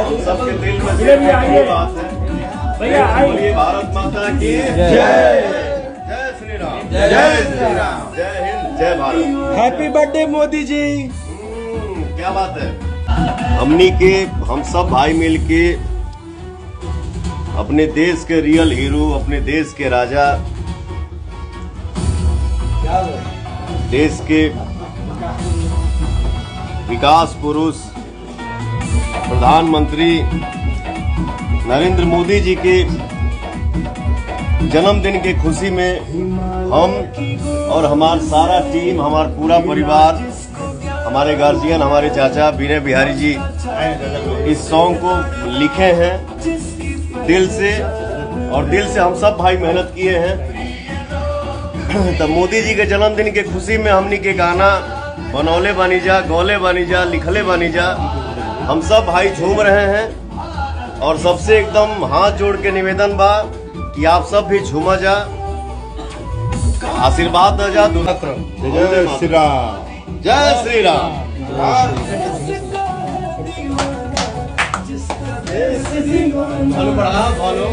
हम सबके दिल में से एक बात है। भैया बोलिए भारत माता की जय। जय श्री राम। जय श्री राम। जय हिंद, जय भारत। Happy birthday Modi ji. क्या बात है। हमनी के हम सब भाई मिल के अपने देश के रियल हीरो, अपने देश के राजा, देश के विकास पुरुष प्रधानमंत्री नरेंद्र मोदी जी के जन्मदिन के खुशी में हम और हमारा सारा टीम, हमारा पूरा परिवार, हमारे गार्जियन, हमारे चाचा विनय बिहारी जी इस सॉन्ग को लिखे हैं दिल से, और दिल से हम सब भाई मेहनत किए हैं। तो मोदी जी के जन्मदिन के खुशी में हमनी के गाना बनौले बानी जा, गौले बानी जा, लिखले बानी जा। हम सब भाई झूम रहे हैं और सबसे एकदम हाथ जोड़ के निवेदन बा कि आप सब भी झूमा जा, आशीर्वाद दे जा। जय श्री राम। जय श्री राम। फॉलो बढ़ा फॉलो